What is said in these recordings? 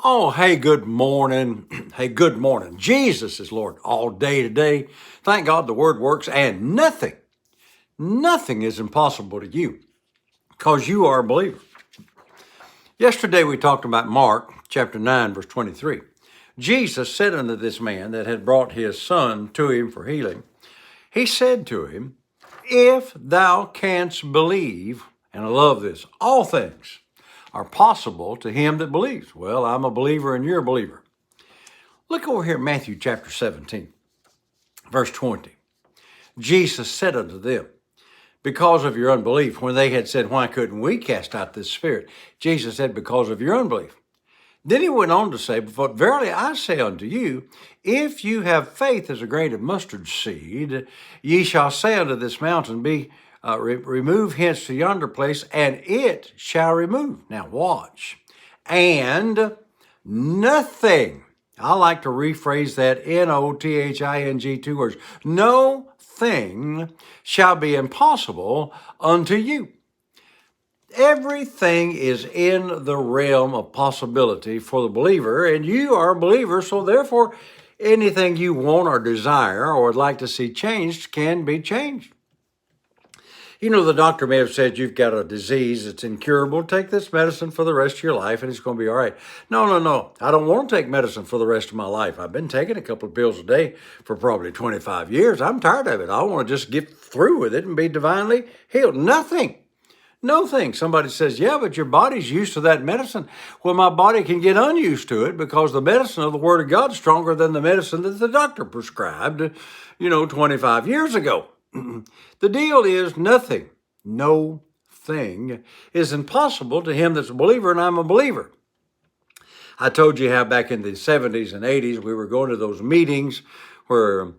Oh, hey, good morning. Hey, good morning. Jesus is Lord all day today. Thank God the word works and nothing is impossible to you because you are a believer. Yesterday we talked about Mark chapter 9, verse 23. Jesus said unto this man that had brought his son to him for healing, he said to him, if thou canst believe, and I love this, all things are possible to him that believes. Well, I'm a believer and you're a believer. Look over here at Matthew chapter 17, verse 20. Jesus said unto them, because of your unbelief, when they had said, why couldn't we cast out this spirit? Jesus said, because of your unbelief. Then he went on to say, but verily I say unto you, if you have faith as a grain of mustard seed, ye shall say unto this mountain, be remove hence to yonder place, and it shall remove. Now watch. And nothing, I like to rephrase that, Nothing, 2 words, no thing shall be impossible unto you. Everything is in the realm of possibility for the believer, and you are a believer, so therefore anything you want or desire or would like to see changed can be changed. You know, the doctor may have said you've got a disease that's incurable. Take this medicine for the rest of your life and it's going to be all right. No. I don't want to take medicine for the rest of my life. I've been taking a couple of pills a day for probably 25 years. I'm tired of it. I want to just get through with it and be divinely healed. No thing. Somebody says, yeah, but your body's used to that medicine. Well, my body can get unused to it because the medicine of the Word of God is stronger than the medicine that the doctor prescribed, 25 years ago. The deal is no thing is impossible to him that's a believer, and I'm a believer. I told you how back in the 70s and 80s we were going to those meetings where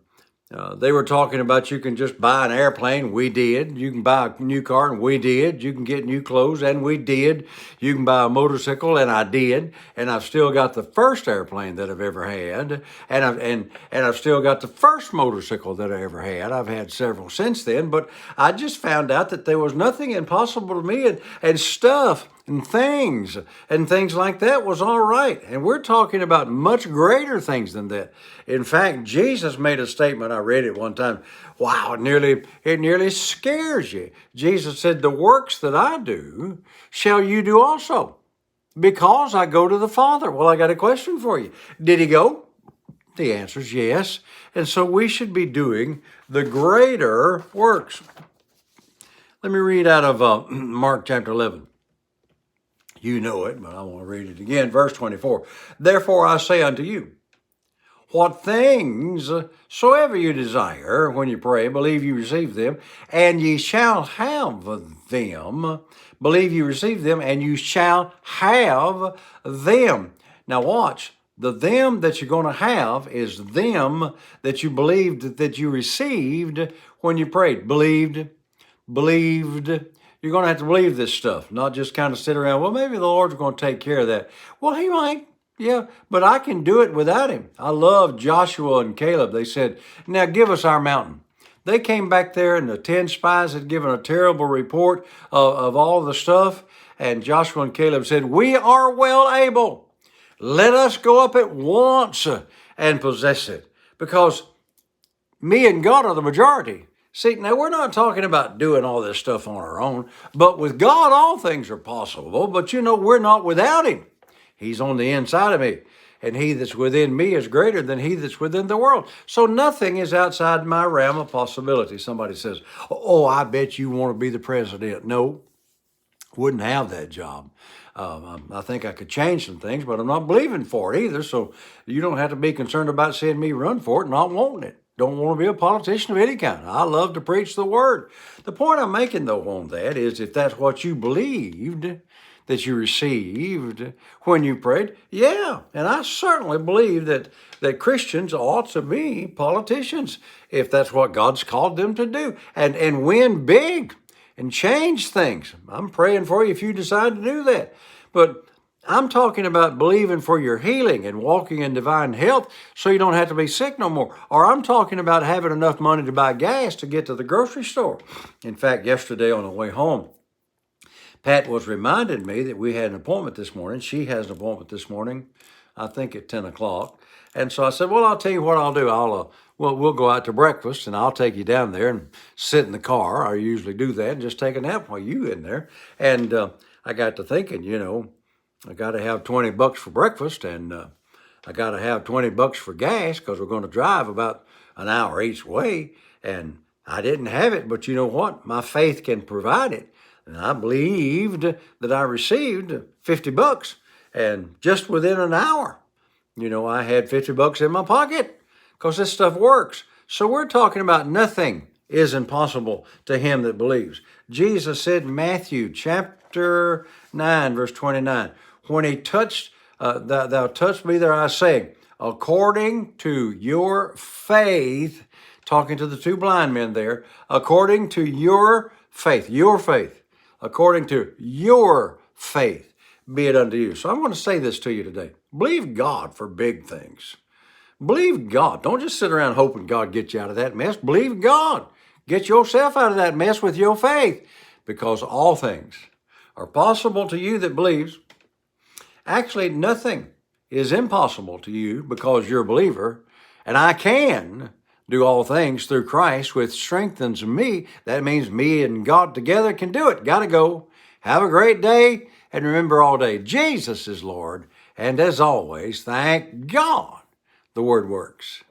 they were talking about you can just buy an airplane. We did. You can buy a new car, and we did. You can get new clothes, and we did. You can buy a motorcycle, and I did. And I've still got the first airplane that I've ever had, and I've still got the first motorcycle that I ever had. I've had several since then, but I just found out that there was nothing impossible to me, and stuff and things like that was all right. And we're talking about much greater things than that. In fact, Jesus made a statement. I read it one time. Wow, it nearly scares you. Jesus said, the works that I do shall you do also, because I go to the Father. Well, I got a question for you. Did he go? The answer is yes. And so we should be doing the greater works. Let me read out of Mark chapter 11. You know it, but I want to read it again. Verse 24. Therefore I say unto you, what things soever you desire when you pray, believe you receive them, and ye shall have them. Believe you receive them, and you shall have them. Now watch. The them that you're going to have is them that you believed that you received when you prayed. Believed. You're going to have to believe this stuff, not just kind of sit around, well, maybe the Lord's going to take care of that. Well, he might, yeah, but I can do it without him. I love Joshua and Caleb. They said, now give us our mountain. They came back there and the 10 spies had given a terrible report of all the stuff. And Joshua and Caleb said, we are well able. Let us go up at once and possess it, because me and God are the majority. See, now we're not talking about doing all this stuff on our own, but with God, all things are possible. But we're not without him. He's on the inside of me, and he that's within me is greater than he that's within the world. So nothing is outside my realm of possibility. Somebody says, oh, I bet you want to be the president. No, wouldn't have that job. I think I could change some things, but I'm not believing for it either. So you don't have to be concerned about seeing me run for it and not wanting it. Don't want to be a politician of any kind. I love to preach the word. The point I'm making, though, on that is if that's what you believed, that you received when you prayed, yeah. And I certainly believe that Christians ought to be politicians if that's what God's called them to do, and win big and change things. I'm praying for you if you decide to do that. But I'm talking about believing for your healing and walking in divine health so you don't have to be sick no more. Or I'm talking about having enough money to buy gas to get to the grocery store. In fact, yesterday on the way home, Pat was reminding me that we had an appointment this morning. She has an appointment this morning, I think at 10 o'clock. And so I said, well, I'll tell you what I'll do. We'll go out to breakfast and I'll take you down there and sit in the car. I usually do that and just take a nap while you in there. And I got to thinking, I got to have 20 bucks for breakfast and I got to have 20 bucks for gas because we're going to drive about an hour each way. And I didn't have it, but you know what? My faith can provide it. And I believed that I received 50 bucks. And just within an hour, I had 50 bucks in my pocket because this stuff works. So we're talking about nothing is impossible to him that believes. Jesus said in Matthew chapter 9, verse 29, when he touched, thou touched me there, I say, according to your faith, talking to the two blind men there, according to your faith, according to your faith, be it unto you. So I want to say this to you today. Believe God for big things. Believe God. Don't just sit around hoping God gets you out of that mess. Believe God. Get yourself out of that mess with your faith, because all things are possible to you that believes. Actually, nothing is impossible to you because you're a believer, and I can do all things through Christ, which strengthens me. That means me and God together can do it. Gotta go. Have a great day, and remember all day, Jesus is Lord. And as always, thank God the Word works.